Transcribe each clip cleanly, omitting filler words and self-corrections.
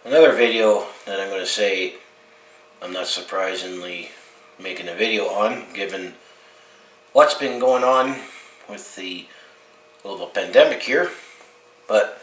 Another video that I'm going to say I'm not surprisingly making a video on, given what's been going on with the global pandemic here, but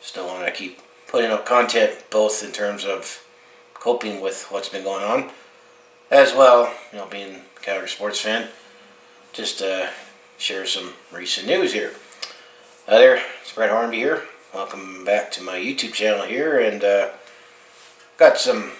still want to keep putting out content both in terms of coping with what's been going on, as well, being a Calgary sports fan, just share some recent news here. Hi there, it's Brett Hornby here. Welcome back to my YouTube channel here, and got some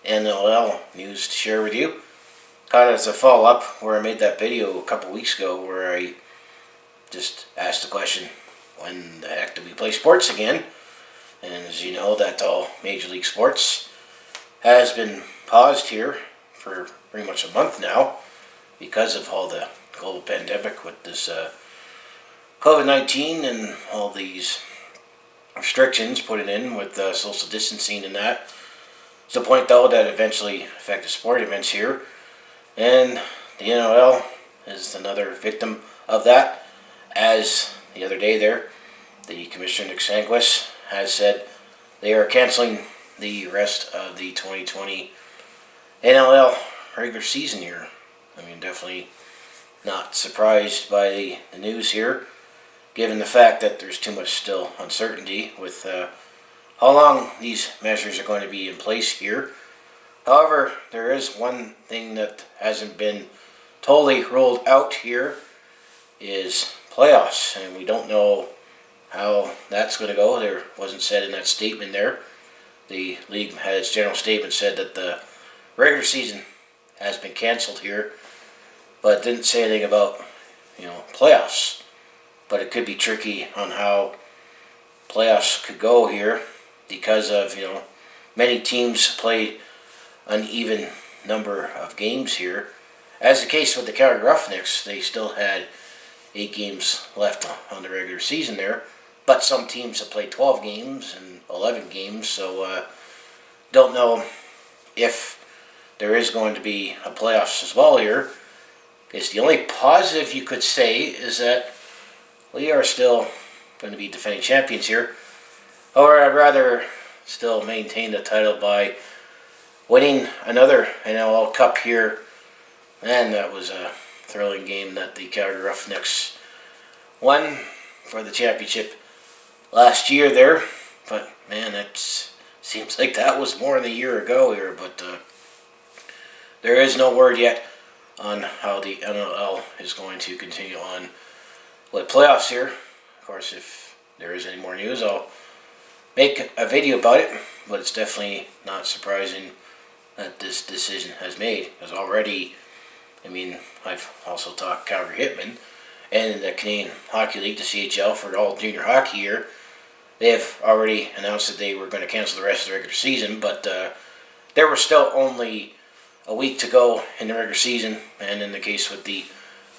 NLL news to share with you. Kind of as a follow-up where I made that video a couple weeks ago where I just asked the question, when the heck do we play sports again? And as you know, that all Major League Sports has been paused here for pretty much a month now because of all the global pandemic with this COVID-19 and all these restrictions put in with social distancing and that. To the point though that eventually affected sport events here, and the NLL is another victim of that. As the other day there, the Commissioner Nick Sanquist has said they are cancelling the rest of the 2020 NLL regular season here. I mean, definitely not surprised by the news here, given the fact that there's too much still uncertainty with how long these measures are going to be in place here. However, there is one thing that hasn't been totally rolled out here, is playoffs, and we don't know how that's going to go. There wasn't said in that statement there. The league has general statement said that the regular season has been canceled here, but didn't say anything about playoffs. But it could be tricky on how playoffs could go here because of many teams play an even number of games here. As the case with the Calgary Roughnecks, they still had 8 games left on the regular season there, but some teams have played 12 games and 11 games, so don't know if there is going to be a playoffs as well here. I guess the only positive you could say is that we are still going to be defending champions here. However, I'd rather still maintain the title by winning another NLL Cup here. And that was a thrilling game that the Calgary Roughnecks won for the championship last year there. But man, it seems like that was more than a year ago here. But there is no word yet on how the NLL is going to continue on with playoffs here. Of course, if there is any more news, I'll make a video about it, but it's definitely not surprising that this decision has made, because already, I've also talked Calgary Hitmen and the Canadian Hockey League, the CHL, for all junior hockey year. They have already announced that they were going to cancel the rest of the regular season, but there was still only a week to go in the regular season, and in the case with the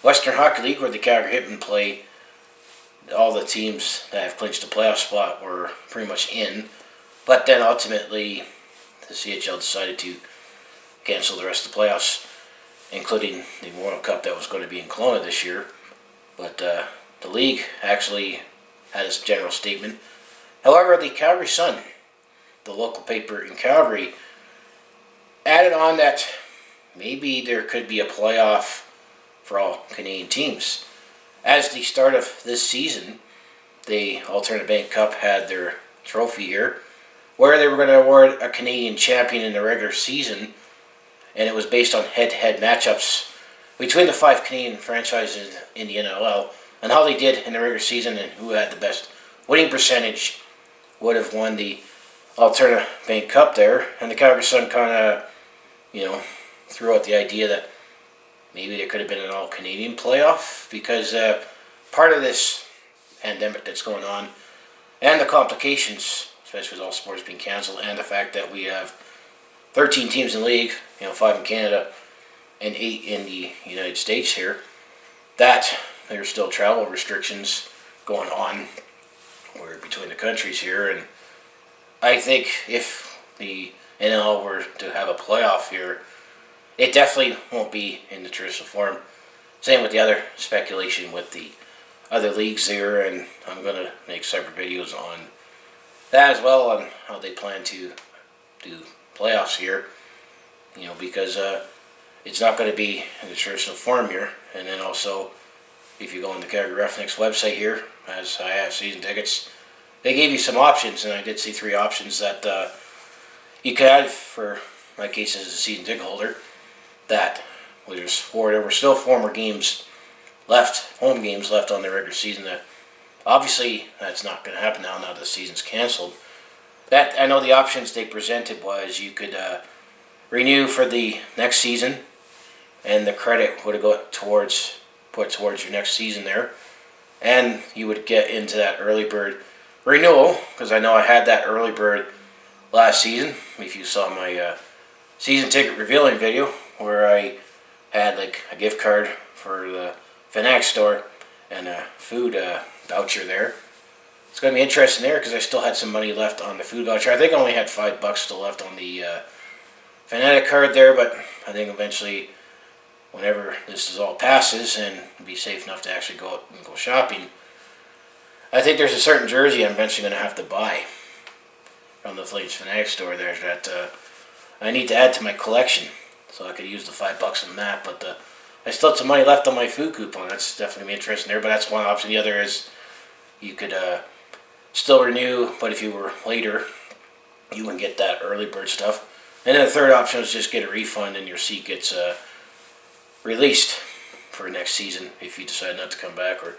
Western Hockey League, where the Calgary Hitmen play, all the teams that have clinched a playoff spot were pretty much in. But then ultimately, the CHL decided to cancel the rest of the playoffs, including the World Cup that was going to be in Kelowna this year. But the league actually had its general statement. However, the Calgary Sun, the local paper in Calgary, added on that maybe there could be a playoff for all Canadian teams. As the start of this season, the Alternate Bank Cup had their trophy here, where they were going to award a Canadian champion in the regular season, and it was based on head-to-head matchups between the 5 Canadian franchises in the NLL, and how they did in the regular season and who had the best winning percentage would have won the Alternate Bank Cup there. And the Calgary Sun kind of, threw out the idea that maybe there could have been an all-Canadian playoff, because part of this pandemic that's going on and the complications, especially with all sports being canceled, and the fact that we have 13 teams in the league, 5 in Canada and 8 in the United States here, that there's still travel restrictions going on between the countries here. And I think if the NL were to have a playoff here, it definitely won't be in the traditional form. Same with the other speculation with the other leagues there, and I'm going to make separate videos on that as well, on how they plan to do playoffs here, because it's not going to be in the traditional form here. And then also, if you go on the Calgary Roughnecks website here, as I have season tickets, they gave you some options, and I did see 3 options that you could have for my case as a season ticket holder. That there were still 4 more games left, home games left on the regular season. That obviously that's not going to happen now that the season's canceled. That I know the options they presented was you could renew for the next season, and the credit would go put towards your next season there, and you would get into that early bird renewal, because I know I had that early bird last season. If you saw my season ticket revealing video where I had like a gift card for the Fanatics store and a food voucher there. It's going to be interesting there because I still had some money left on the food voucher. I think I only had $5 still left on the Fanatic card there, but I think eventually, whenever this is all passes and be safe enough to actually go out and go shopping, I think there's a certain jersey I'm eventually going to have to buy from the Flames Fanatic store there that I need to add to my collection, so I could use the $5 on that. But I still have some money left on my food coupon. That's definitely interesting there. But that's one option. The other is you could still renew, but if you were later, you wouldn't get that early bird stuff. And then the third option is just get a refund and your seat gets released for next season if you decide not to come back. Or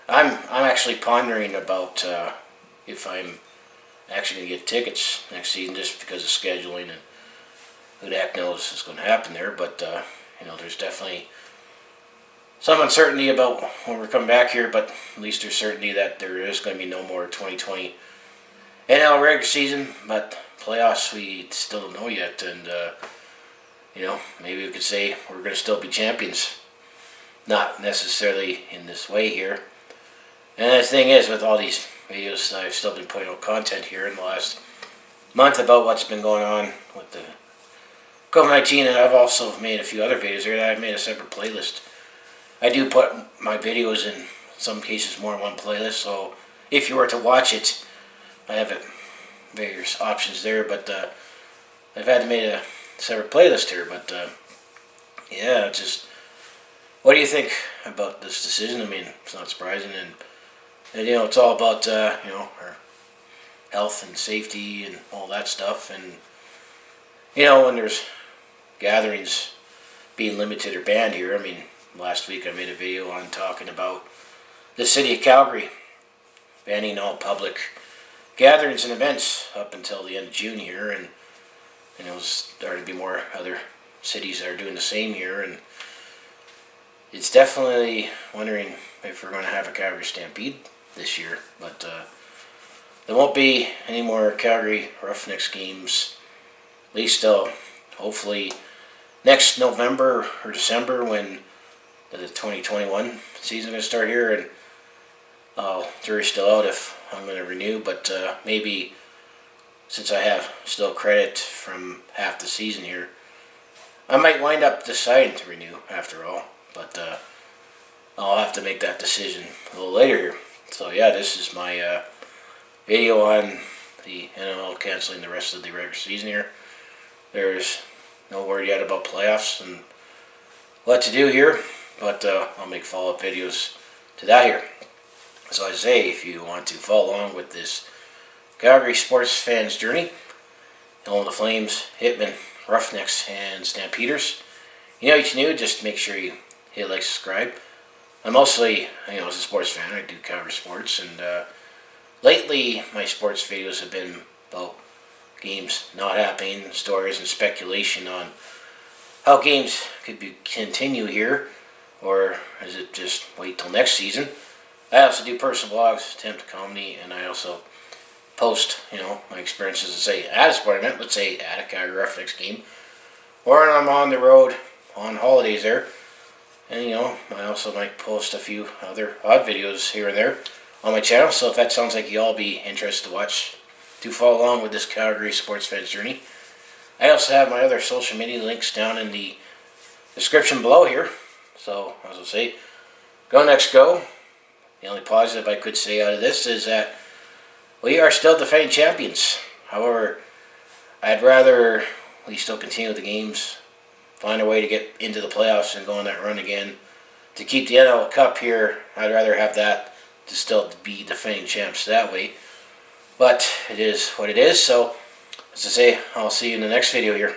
I'm actually pondering about if I'm actually going to get tickets next season, just because of scheduling and who the heck knows is going to happen there. But there's definitely some uncertainty about when we're coming back here, but at least there's certainty that there is going to be no more 2020 NLL regular season. But playoffs, we still don't know yet, and maybe we could say we're going to still be champions. Not necessarily in this way here. And the thing is, with all these videos, I've still been putting out content here in the last month about what's been going on with the COVID-19, and I've also made a few other videos here that I've made a separate playlist. I do put my videos in some cases more in one playlist, so if you were to watch it, I have various options there, but I've had to make a separate playlist here. But just what do you think about this decision? I mean, it's not surprising, and it's all about our health and safety and all that stuff. And when there's gatherings being limited or banned here, I mean, last week I made a video on talking about the city of Calgary banning all public gatherings and events up until the end of June here, and there's starting to be more other cities that are doing the same here, and it's definitely wondering if we're going to have a Calgary Stampede this year. But there won't be any more Calgary Roughnecks games, at least till hopefully next November or December, when the 2021 season is going to start here, and jury's still out if I'm going to renew, but maybe since I have still credit from half the season here, I might wind up deciding to renew after all, but I'll have to make that decision a little later here. So yeah, this is my video on the NLL canceling the rest of the regular season here. There's no word yet about playoffs and what to do here, but I'll make follow-up videos to that here. So I say, if you want to follow along with this Calgary sports fans journey, all the Flames, Hitmen, Roughnecks, and Stampeders, what you do, just make sure you hit like, subscribe. I'm mostly, as a sports fan, I do Calgary sports, and lately my sports videos have been about games not happening, stories and speculation on how games could continue here, or is it just wait till next season. I also do personal blogs, attempt comedy, and I also post, my experiences, say, at a sporting event, let's say at a Calgary Roughnecks game, or when I'm on the road on holidays there. And, I also might post a few other odd videos here and there on my channel, so if that sounds like you all be interested to watch, do follow along with this Calgary sports fans journey. I also have my other social media links down in the description below here, so as I say, go Next Go. The only positive I could say out of this is that we are still defending champions. However, I'd rather we still continue the games, find a way to get into the playoffs and go on that run again. To keep the NL Cup here, I'd rather have that to still be defending champs that way. But it is what it is, so as I say, I'll see you in the next video here.